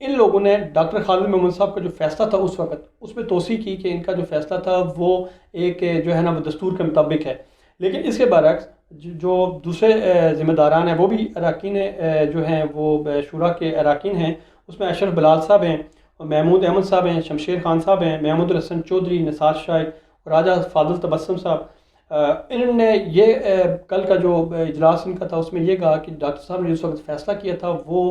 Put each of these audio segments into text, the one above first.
ان لوگوں نے ڈاکٹر خالد محمود صاحب کا جو فیصلہ تھا اس وقت اس میں توثیق کی کہ ان کا جو فیصلہ تھا وہ ایک جو ہے نا وہ دستور کے مطابق ہے، لیکن اس کے برعکس جو دوسرے ذمہ داران ہیں وہ بھی اراکین جو ہیں وہ شورا کے اراکین ہیں، اس میں اشرف بلال صاحب ہیں، محمود احمد صاحب ہیں، شمشیر خان صاحب ہیں، محمود الحسن چودھری، نثار شاہ، راجہ فاضل تبسم صاحب، انہوں نے یہ کل کا جو اجلاس ان کا تھا اس میں یہ کہا کہ ڈاکٹر صاحب نے جس وقت فیصلہ کیا تھا وہ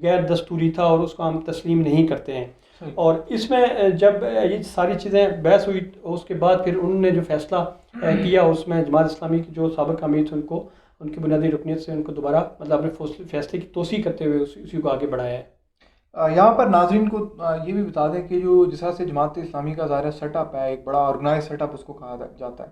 غیر دستوری تھا اور اس کو ہم تسلیم نہیں کرتے ہیں۔ اور اس میں جب یہ ساری چیزیں بحث ہوئی اس کے بعد پھر انہوں نے جو فیصلہ کیا اس میں جماعت اسلامی کی جو سابق امیر تھے ان کی بنیادی رکنیت سے ان کو دوبارہ مطلب اپنے فیصلے کی توسیع کرتے ہوئے اسی کو آگے بڑھایا ہے۔ یہاں پر ناظرین کو یہ بھی بتا دیں کہ جو جس طرح سے جماعت اسلامی کا ظاہر سیٹ اپ ہے، ایک بڑا آرگنائز سیٹ اپ اس کو کہا جاتا ہے،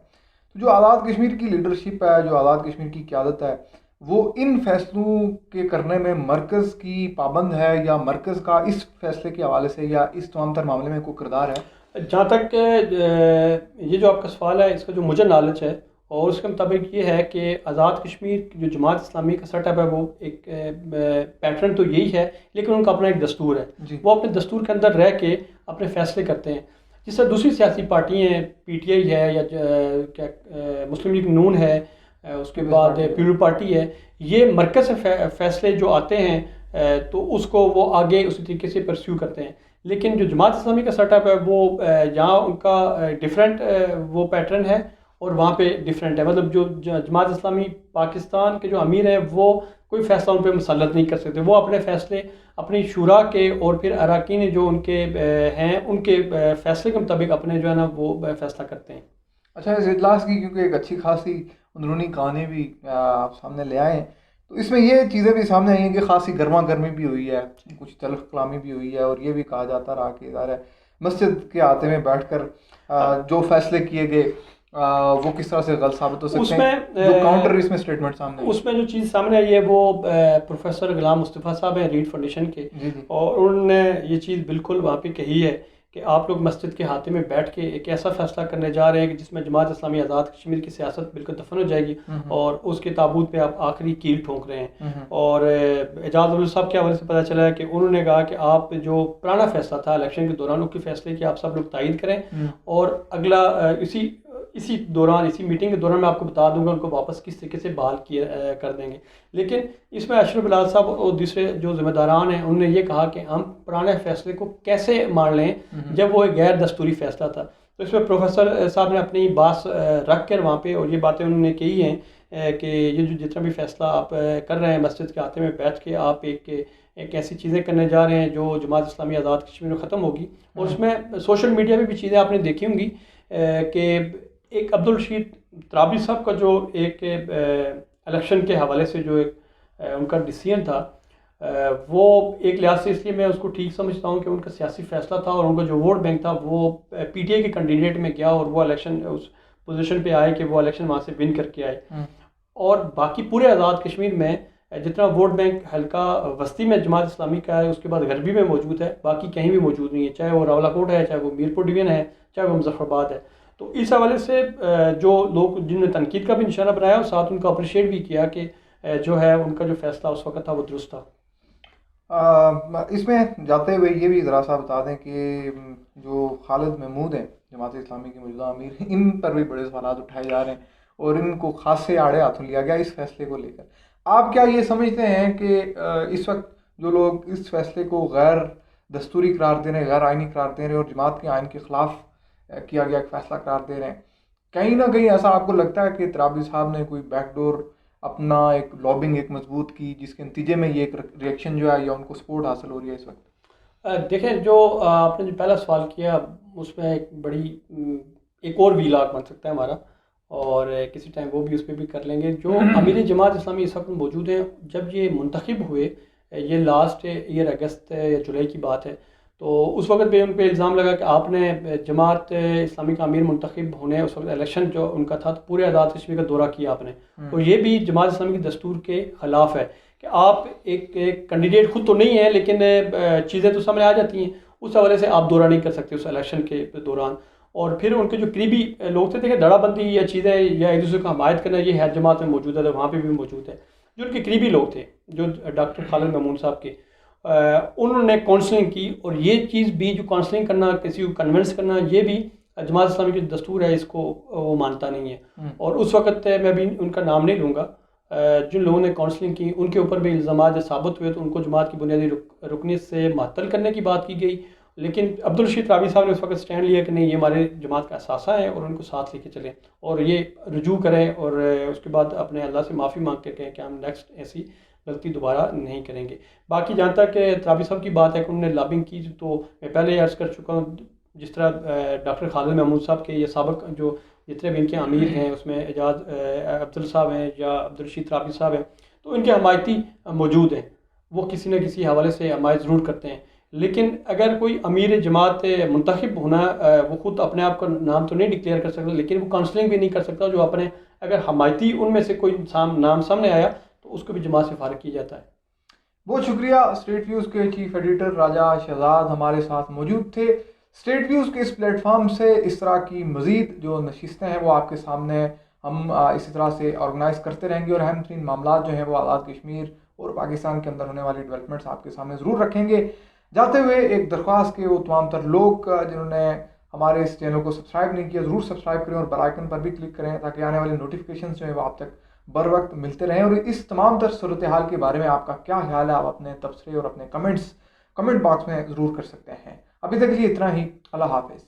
تو جو آزاد کشمیر کی لیڈرشپ ہے، جو آزاد کشمیر کی قیادت ہے، وہ ان فیصلوں کے کرنے میں مرکز کی پابند ہے یا مرکز کا اس فیصلے کے حوالے سے یا اس تمام تر معاملے میں کوئی کردار ہے؟ جہاں تک یہ جو آپ کا سوال ہے اس کا جو مجھے نالج ہے اور اس کے مطابق یہ ہے کہ آزاد کشمیر کی جو جماعت اسلامی کا سیٹ اپ ہے وہ ایک پیٹرن تو یہی ہے، لیکن ان کا اپنا ایک دستور ہے، وہ اپنے دستور کے اندر رہ کے اپنے فیصلے کرتے ہیں، جس سے دوسری سیاسی پارٹی ہیں، پی ٹی آئی ہے یا کیا مسلم لیگ نون ہے، اس کے بعد پیپلز پارٹی ہے، یہ مرکز سے فیصلے جو آتے ہیں تو اس کو وہ آگے اسی طریقے سے پرسیو کرتے ہیں، لیکن جو جماعت اسلامی کا سیٹ اپ ہے وہ یہاں ان کا ڈیفرنٹ وہ پیٹرن ہے اور وہاں پہ ڈیفرنٹ ہے، مطلب جو جماعت اسلامی پاکستان کے جو امیر ہیں وہ کوئی فیصلہ ان پہ مسلط نہیں کر سکتے، وہ اپنے فیصلے اپنی شورا کے اور پھر اراکین جو ان کے ہیں ان کے فیصلے کے مطابق اپنے جو ہے نا وہ فیصلہ کرتے ہیں۔ اچھا، اس اجلاس کی کیونکہ ایک اچھی خاصی اندرونی کہانی بھی آپ سامنے لے آئے ہیں، تو اس میں یہ چیزیں بھی سامنے آئی ہیں کہ خاصی گرما گرمی بھی ہوئی ہے، کچھ تلخ کلامی بھی ہوئی ہے، اور یہ بھی کہا جاتا رہا کہ ظاہر ہے مسجد کے آتے میں بیٹھ کر جو فیصلے کیے گئے وہ کس طرح سے غلط ثابت ہو سکتے ہیں، جو کاؤنٹر اس میں اسٹیٹمنٹ سامنے اس میں جو چیز سامنے آئی ہے وہ پروفیسر غلام مصطفیٰ صاحب ہیں ریڈ فاؤنڈیشن کے، اور انہوں نے یہ چیز بالکل وہاں پہ کہی ہے کہ آپ لوگ مسجد کے ہاتھے میں بیٹھ کے ایک ایسا فیصلہ کرنے جا رہے ہیں کہ جس میں جماعت اسلامی آزاد کشمیر کی سیاست بالکل دفن ہو جائے گی، اور اس کے تابوت پہ آپ آخری کیل ٹھونک رہے ہیں۔ اور اعجاز اللہ صاحب کے حوالے سے پتہ چلا ہے کہ انہوں نے کہا کہ آپ جو پرانا فیصلہ تھا الیکشن کے دوران، اس کے فیصلے کی آپ سب لوگ تائید کریں، اور اگلا اسی دوران اسی میٹنگ کے دوران میں آپ کو بتا دوں گا ان کو واپس کس طریقے سے بحال کر دیں گے۔ لیکن اس میں اشرف بلال صاحب اور دوسرے جو ذمہ داران ہیں انہوں نے یہ کہا کہ ہم پرانے فیصلے کو کیسے مان لیں جب وہ ایک غیر دستوری فیصلہ تھا، تو اس میں پروفیسر صاحب نے اپنی بات رکھ کر وہاں پہ اور یہ باتیں انہوں نے کہی ہیں کہ یہ جو جتنا بھی فیصلہ آپ کر رہے ہیں مسجد کے ہاتھے میں بیٹھ کے، آپ ایک ایسی چیزیں کرنے جا رہے ہیں جو جماعت اسلامی آزاد کشمیر میں ختم ہوگی۔ اور اس میں سوشل میڈیا پہ بھی چیزیں آپ نے دیکھی ہوں گی کہ ایک عبدالرشید ترابی صاحب کا جو ایک الیکشن کے حوالے سے جو ایک ان کا ڈیسیژن تھا، وہ ایک لحاظ سے اس لیے میں اس کو ٹھیک سمجھتا ہوں کہ ان کا سیاسی فیصلہ تھا اور ان کا جو ووٹ بینک تھا وہ پی ٹی آئی کے کینڈیڈیٹ میں گیا اور وہ الیکشن اس پوزیشن پہ آئے کہ وہ الیکشن وہاں سے ون کر کے آئے۔ اور باقی پورے آزاد کشمیر میں جتنا ووٹ بینک حلقہ وسطی میں جماعت اسلامی کا ہے، اس کے بعد غربی میں موجود ہے، باقی کہیں بھی موجود نہیں ہے، چاہے وہ راولہ کوٹ ہے، چاہے وہ میرپور ڈویژن ہے، چاہے وہ مظفر آباد ہے۔ تو اس حوالے سے جو لوگ جن نے تنقید کا بھی نشانہ بنایا اور ساتھ ان کو اپریشیٹ بھی کیا کہ جو ہے ان کا جو فیصلہ اس وقت تھا وہ درست تھا۔ اس میں جاتے ہوئے یہ بھی ذرا سا بتا دیں کہ جو خالد محمود ہیں جماعت اسلامی کے موجودہ امیر، ان پر بھی بڑے سوالات اٹھائے جا رہے ہیں اور ان کو خاصے آڑے ہاتھوں لیا گیا اس فیصلے کو لے کر۔ آپ کیا یہ سمجھتے ہیں کہ اس وقت جو لوگ اس فیصلے کو غیر دستوری قرار دے رہے ہیں، غیر آئینی قرار دے رہے ہیں اور جماعت کے آئین کے خلاف کیا گیا ایک فیصلہ قرار دے رہے ہیں، کہیں نہ کہیں ایسا آپ کو لگتا ہے کہ ترابی صاحب نے کوئی بیک ڈور اپنا ایک لابنگ ایک مضبوط کی جس کے نتیجے میں یہ ایک ریئیکشن جو ہے یا ان کو سپورٹ حاصل ہو رہی ہے اس وقت؟ دیکھیں، جو آپ نے جو پہلا سوال کیا اس میں ایک بڑی ایک اور ویلاگ بن سکتا ہے ہمارا، اور کسی ٹائم وہ بھی اس پہ بھی کر لیں گے۔ جو امیر جماعت اسلامی اس وقت موجود ہیں، جب یہ منتخب ہوئے، یہ لاسٹ ایئر اگست یا جولائی کی بات ہے، تو اس وقت پہ ان پہ الزام لگا کہ آپ نے جماعت اسلامی کا امیر منتخب ہونے اس وقت الیکشن جو ان کا تھا تو پورے آزاد کشمیر کا دورہ کیا آپ نے، اور یہ بھی جماعت اسلامی کے دستور کے خلاف ہے کہ آپ ایک کینڈیڈیٹ خود تو نہیں ہیں لیکن چیزیں تو سامنے آ جاتی ہیں، اس حوالے سے آپ دورہ نہیں کر سکتے اس الیکشن کے دوران۔ اور پھر ان کے جو قریبی لوگ تھے، دیکھیں دڑا بندی یا چیزیں یا ایک دوسرے کو حمایت کرنا یہ ہر جماعت میں موجود ہے، وہاں پہ بھی موجود ہے، جو ان کے قریبی لوگ تھے جو ڈاکٹر خالد محمود صاحب کے، انہوں نے کاؤنسلنگ کی، اور یہ چیز بھی جو کاؤنسلنگ کرنا، کسی کو کنونس کرنا، یہ بھی جماعت اسلامی کی دستور ہے، اس کو وہ مانتا نہیں ہے۔ اور اس وقت میں بھی ان کا نام نہیں لوں گا، جن لوگوں نے کاؤنسلنگ کی ان کے اوپر بھی الزامات جب ثابت ہوئے تو ان کو جماعت کی بنیادی رکنیت سے معطل کرنے کی بات کی گئی، لیکن عبدالرشید رابی صاحب نے اس وقت سٹینڈ لیا کہ نہیں، یہ ہمارے جماعت کا اثاثہ ہے اور ان کو ساتھ لے کے چلیں، اور یہ رجوع کریں، اور اس کے بعد اپنے اللہ سے معافی مانگ کے کہیں کہ ہم نیکسٹ ایسی غلطی دوبارہ نہیں کریں گے۔ باقی جہاں تک کہ رابی صاحب کی بات ہے کہ انہوں نے لابنگ کی، تو میں پہلے ہی عرض کر چکا ہوں، جس طرح ڈاکٹر خالد محمود صاحب کے یہ سابق جو جتنے بھی ان کے امیر ہیں، اس میں اعجاز افضل صاحب ہیں یا عبدالرشید رابی صاحب ہیں، تو ان کے حمایتی موجود ہیں، وہ کسی نہ کسی حوالے سے حمایت ضرور کرتے ہیں، لیکن اگر کوئی امیر جماعت منتخب ہونا، وہ خود اپنے آپ کا نام تو نہیں ڈکلیئر کر سکتا، لیکن وہ کاؤنسلنگ بھی نہیں کر سکتا، جو اپنے اگر حمایتی ان میں سے کوئی نام سامنے آیا تو اس کو بھی جماعت سے فارغ کیا جاتا ہے۔ بہت شکریہ۔ اسٹیٹ ویوز کے چیف ایڈیٹر راجہ شہزاد ہمارے ساتھ موجود تھے۔ اسٹیٹ ویوز کے اس پلیٹ فارم سے اس طرح کی مزید جو نشستیں ہیں وہ آپ کے سامنے ہم اسی طرح سے آرگنائز کرتے رہیں گے، اور اہم ترین معاملات جو ہیں وہ آزاد کشمیر اور پاکستان کے اندر ہونے والی ڈیولپمنٹس آپ کے سامنے ضرور رکھیں گے۔ جاتے ہوئے ایک درخواست کہ وہ تمام تر لوگ جنہوں نے ہمارے اس چینل کو سبسکرائب نہیں کیا، ضرور سبسکرائب کریں اور بیل آئکن پر بھی کلک کریں تاکہ آنے والے نوٹیفیکیشنز جو ہیں وہ آپ تک بر وقت ملتے رہیں۔ اور اس تمام تر صورتحال کے بارے میں آپ کا کیا خیال ہے، آپ اپنے تبصرے اور اپنے کمنٹ باکس میں ضرور کر سکتے ہیں۔ ابھی تک کے لیے اتنا ہی، اللہ حافظ۔